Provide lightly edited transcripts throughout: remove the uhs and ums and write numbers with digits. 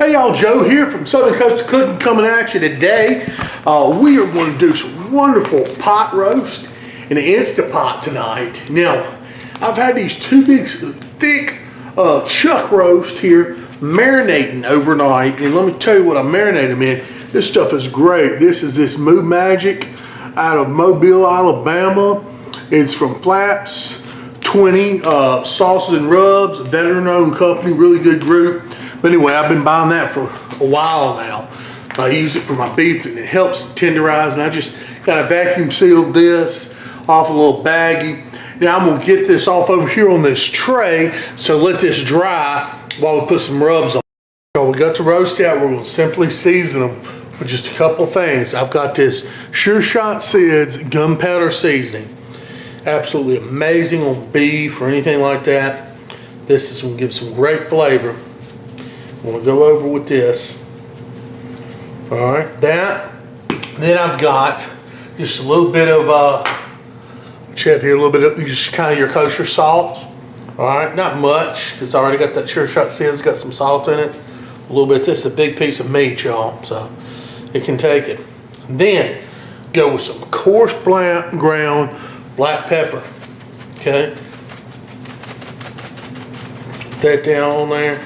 Hey y'all, Joe here from Southern Coast of Cooking coming at you today. We are going to do some wonderful pot roast in an Instapot tonight. Now, I've had these two big, thick chuck roast here marinating overnight. And let me tell you what I marinate them in. This stuff is great. This is this Moo Magic out of Mobile, Alabama. It's from Flaps 20 Sauces and Rubs, a veteran-owned company, really good group. But anyway, I've been buying that for a while now. I use it for my beef and it helps tenderize, and I just kind of vacuum sealed this off a little baggie. Now I'm gonna get this off over here on this tray, so let this dry while we put some rubs on. So we got the roast out, we're gonna simply season them with just a couple things. I've got this Sure Shot Sid's gunpowder seasoning. Absolutely amazing on beef or anything like that. This is gonna give some great flavor. I'm gonna go over with this. All right, that. Then I've got just a little bit of, here, a little bit of just kind of your kosher salt. All right, not much, because I already got that Sure Shot Sid's got some salt in it. A little bit. This is a big piece of meat, y'all, so it can take it. Then go with some coarse ground black pepper. Okay, put that down on there.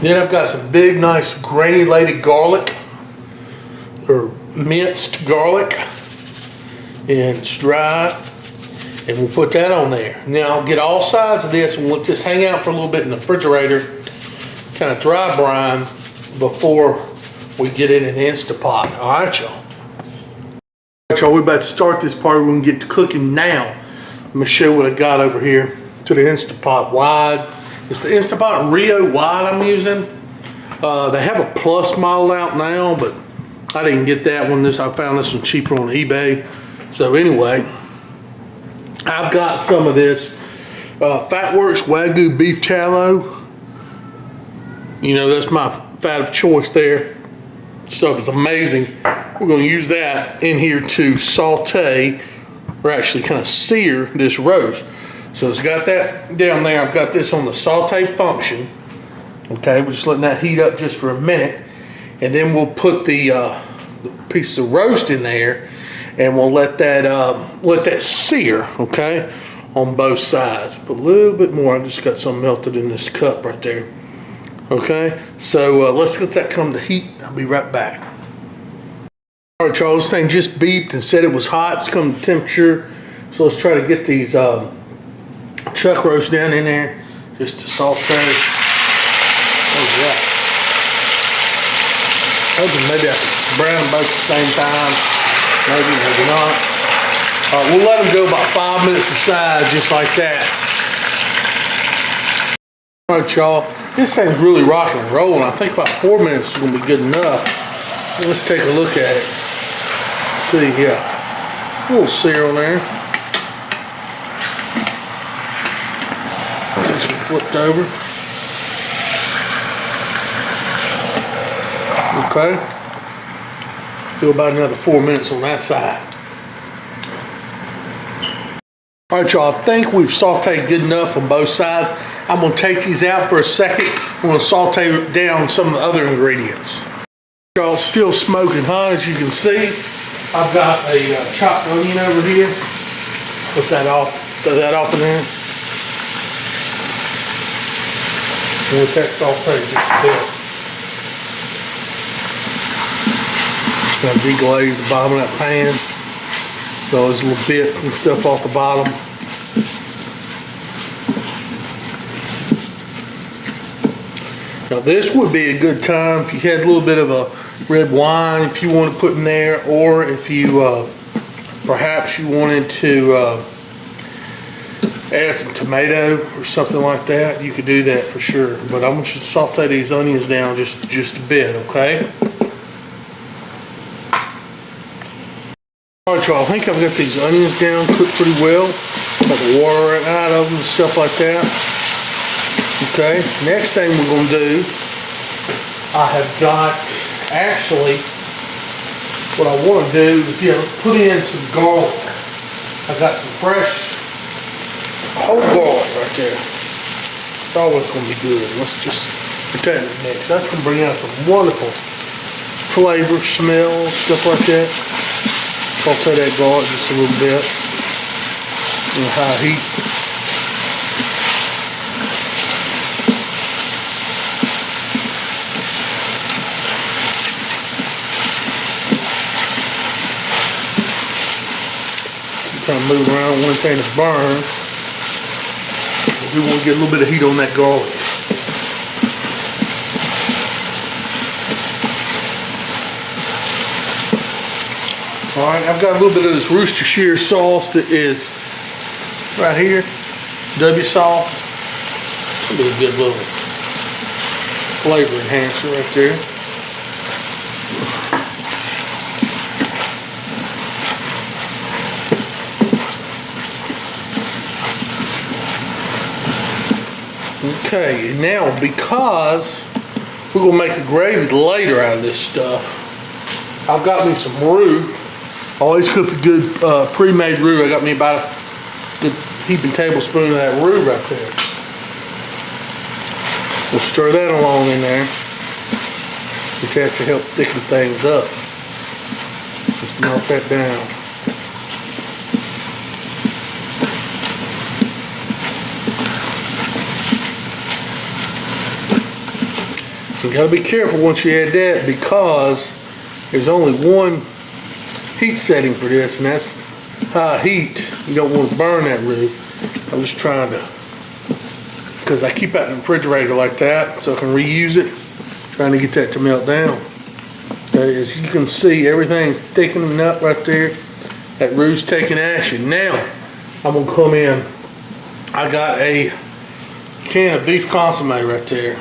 Then I've got some big, nice granulated garlic, or minced garlic, and it's dry, and we'll put that on there. Now I'll get all sides of this and we'll let this hang out for a little bit in the refrigerator, kind of dry brine before we get it in an Instapot. All right, y'all. All right, y'all, we're about to start this party. We're gonna get to cooking now. Let me show you what I got over here to the Instapot wide. It's the Instapot RIO wide I'm using. They have a plus model out now, but I didn't get that one. I found this one cheaper on eBay. So anyway, I've got some of this Fatworks Wagyu beef tallow. You know, that's my fat of choice there. Stuff is amazing. We're gonna use that in here to saute, or actually kind of sear this roast. So it's got that down there. I've got this on the saute function. Okay, we're just letting that heat up just for a minute. And then we'll put the piece of roast in there, and we'll let that sear, okay, on both sides. Put a little bit more. I just got some melted in this cup right there. Okay, so let's let that come to heat. I'll be right back. All right, y'all, this thing just beeped and said it was hot. It's come to temperature. So let's try to get these chuck roast down in there just to saute. Oh yeah. Hoping maybe I can brown both at the same time. Maybe not. We'll let them go about 5 minutes aside, just like that. All right, y'all. This thing's really rocking and rolling. I think about 4 minutes is gonna be good enough. Let's take a look at it. Let's see, yeah. A little sear on there. Flipped over. Okay. Do about another 4 minutes on that side. All right, y'all, I think we've sauteed good enough on both sides. I'm gonna take these out for a second. We're gonna saute down some of the other ingredients. Y'all, still smoking hot, as you can see. I've got a chopped onion over here. Put that off, throw that off in there. We'll take saute just a bit. Got to deglaze the bottom of that pan. Those little bits and stuff off the bottom. Now this would be a good time if you had a little bit of a red wine if you want to put in there, or if you perhaps you wanted to add some tomato or something like that, you could do that for sure. But I want you to saute these onions down just a bit, okay? All right, y'all, I think I've got these onions down cooked pretty well. Got the water out of them and stuff like that. Okay, next thing we're gonna do, I have got, actually, what I wanna do is, let's put in some garlic. I got some fresh whole garlic right there. It's always gonna be good. Let's just pretend it mix. That's gonna bring out some wonderful flavor, smell, stuff like that. Saute that garlic just a little bit on high heat. Trying to move around one thing to burn. We want to get a little bit of heat on that garlic. Alright, I've got a little bit of this Worcestershire sauce that is right here. W sauce. It'll be a good little flavor enhancer right there. Okay, now because we're gonna make a gravy later out of this stuff, I've got me some roux. I always cook a good pre-made roux. I got me about a good heaping tablespoon of that roux right there. We'll stir that along in there. Which has to help thicken things up. Just melt that down. You gotta be careful once you add that because there's only one heat setting for this, and that's high heat. You don't want to burn that roux. I'm just trying to, because I keep that in the refrigerator like that so I can reuse it, trying to get that to melt down. Okay, as you can see, everything's thickening up right there. That roux's taking action. Now, I'm gonna come in. I got a can of beef consomme right there.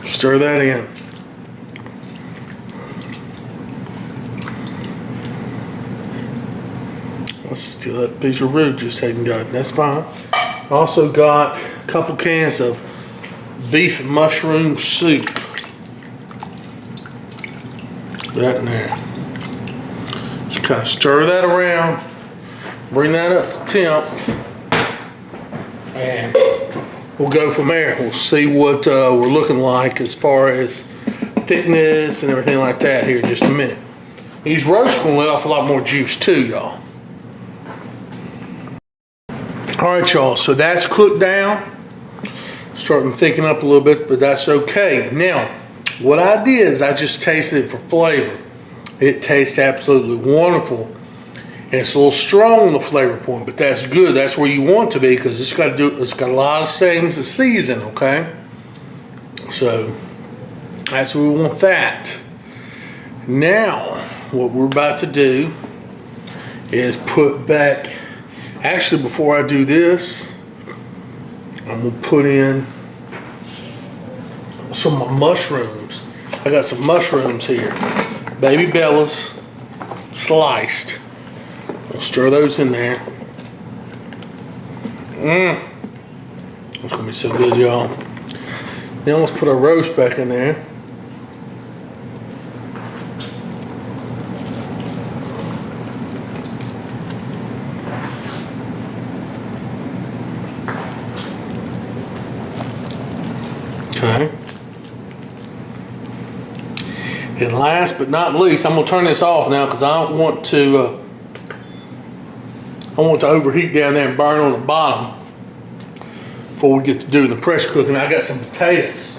Stir that in. Let's steal that piece of roux just hadn't gotten. That's fine. Also got a couple cans of beef and mushroom soup. That in there. Just kind of stir that around. Bring that up to temp. And we'll go from there. We'll see what we're looking like as far as thickness and everything like that here in just a minute. These roasts are gonna let off a lot more juice too, y'all. All right, y'all, so that's cooked down. Starting to thicken up a little bit, but that's okay. Now, what I did is I just tasted it for flavor. It tastes absolutely wonderful. And it's a little strong on the flavor point, but that's good. That's where you want to be because it's got a lot of things to season, okay? So that's where we want that. Now, what we're about to do is put back, actually before I do this, I'm gonna put in some of my mushrooms. I got some mushrooms here. Baby bellas, sliced. I'll stir those in there. It's gonna be so good, y'all. Now let's put our roast back in there. Okay. And last but not least, I'm gonna turn this off now because I don't want to overheat down there and burn on the bottom before we get to doing the pressure cooking. I got some potatoes.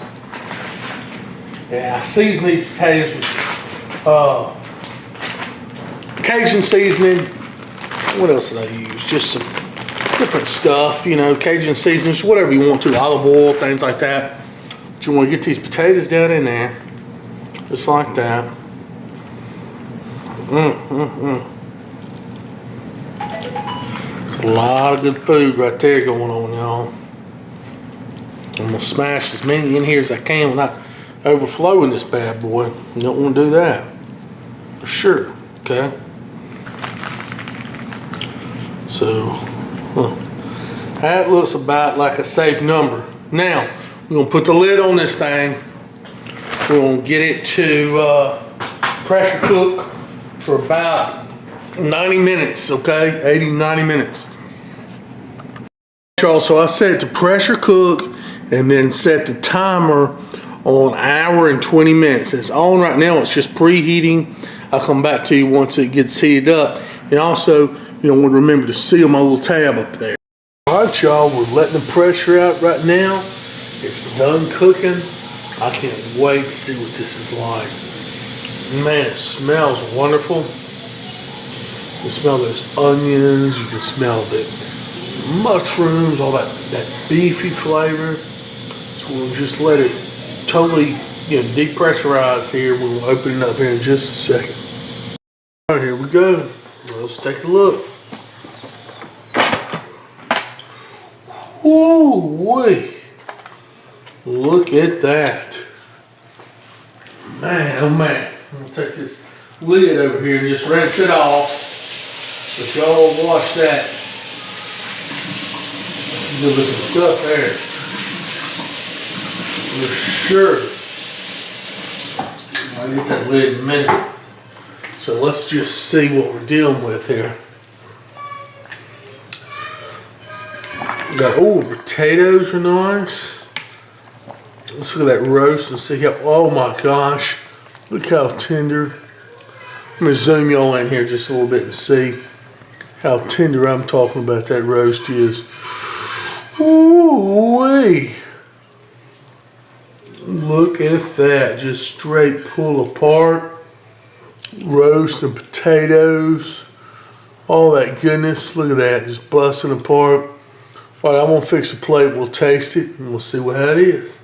Yeah, I season these potatoes with Cajun seasoning. What else did I use? Just some different stuff, you know, Cajun seasonings, whatever you want to, olive oil, things like that. But you want to get these potatoes down in there, just like that. A lot of good food right there going on, y'all. I'm gonna smash as many in here as I can without overflowing this bad boy. You don't want to do that, for sure. Okay. So that looks about like a safe number. Now we're gonna put the lid on this thing. We're gonna get it to pressure cook for about 90 minutes. Okay, 80, 90 minutes. y'all, so I set it to pressure cook and then set the timer on 1:20 minutes. It's on right now, it's just preheating. I'll come back to you once it gets heated up. And also, remember to seal my little tab up there. All right, y'all, we're letting the pressure out right now. It's done cooking. I can't wait to see what this is like. Man, it smells wonderful. You can smell those onions, you can smell the mushrooms, all that beefy flavor. So we'll just let it totally depressurize here. We'll open it up here in just a second. All right, here we go. Let's take a look. Woo-wee. Look at that. Man, oh man. I'm gonna take this lid over here and just rinse it off. But y'all watch that. Good looking stuff there. For sure. I'll get that lid in a minute. So let's just see what we're dealing with here. We got, potatoes are nice. Let's look at that roast and see how, oh my gosh. Look how tender. Let me zoom y'all in here just a little bit and see how tender I'm talking about that roast is. Ooh-wee. Look at that, just straight pull apart. Roast and potatoes, all that goodness. Look at that, just busting apart. All right, I'm gonna fix a plate, we'll taste it, and we'll see how it is.